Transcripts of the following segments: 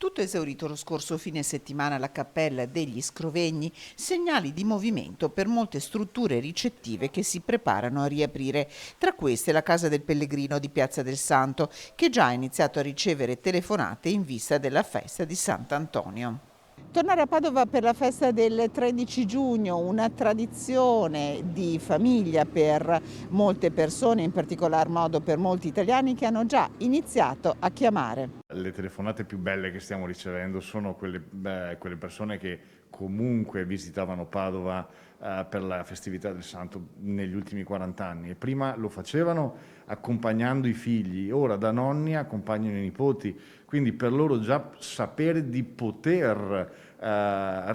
Tutto esaurito lo scorso fine settimana alla Cappella degli Scrovegni, segnali di movimento per molte strutture ricettive che si preparano a riaprire. Tra queste la Casa del Pellegrino di Piazza del Santo, che già ha iniziato a ricevere telefonate in vista della festa di Sant'Antonio. Tornare a Padova per la festa del 13 giugno, una tradizione di famiglia per molte persone, in particolar modo per molti italiani che hanno già iniziato a chiamare. Le telefonate più belle che stiamo ricevendo sono quelle persone che comunque visitavano Padova per la festività del Santo negli ultimi 40 anni e prima lo facevano accompagnando i figli, ora da nonni accompagnano i nipoti, quindi per loro già sapere di poter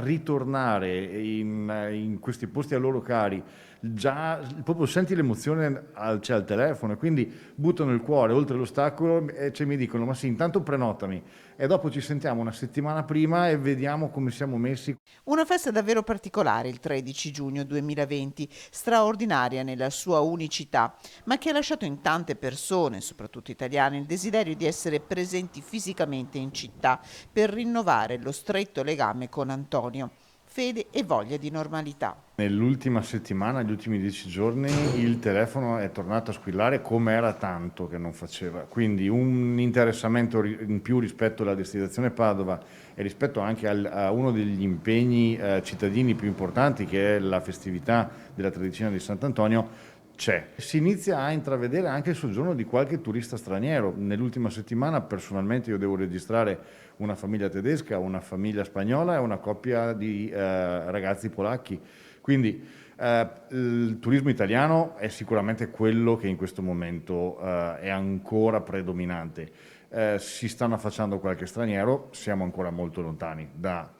ritornare in questi posti a loro cari, già proprio senti l'emozione c'è al telefono e quindi buttano il cuore oltre l'ostacolo e mi dicono ma sì, intanto prenotami e dopo ci sentiamo una settimana prima e vediamo come siamo messi. Una festa davvero particolare il 13 giugno 2020, straordinaria nella sua unicità, ma che ha lasciato in tante persone, soprattutto italiane, il desiderio di essere presenti fisicamente in città per rinnovare lo stretto legame con Antonio, fede e voglia di normalità. Nell'ultima settimana, gli ultimi 10 giorni, il telefono è tornato a squillare come era tanto che non faceva. Quindi un interessamento in più rispetto alla destinazione Padova e rispetto anche a uno degli impegni cittadini più importanti, che è la festività della tradizione di Sant'Antonio, c'è. Si inizia a intravedere anche il soggiorno di qualche turista straniero. Nell'ultima settimana personalmente io devo registrare una famiglia tedesca, una famiglia spagnola e una coppia di ragazzi polacchi. Quindi il turismo italiano è sicuramente quello che in questo momento è ancora predominante. Si stanno affacciando qualche straniero, siamo ancora molto lontani da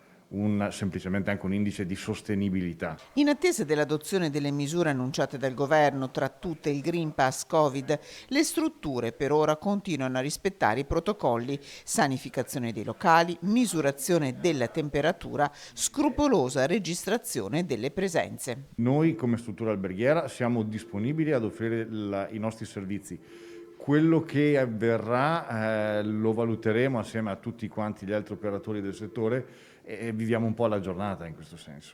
semplicemente anche un indice di sostenibilità. In attesa dell'adozione delle misure annunciate dal governo, tra tutte il Green Pass Covid, le strutture per ora continuano a rispettare i protocolli: sanificazione dei locali, misurazione della temperatura, scrupolosa registrazione delle presenze. Noi come struttura alberghiera siamo disponibili ad offrire i nostri servizi. Quello che avverrà lo valuteremo assieme a tutti quanti gli altri operatori del settore e viviamo un po' la giornata in questo senso.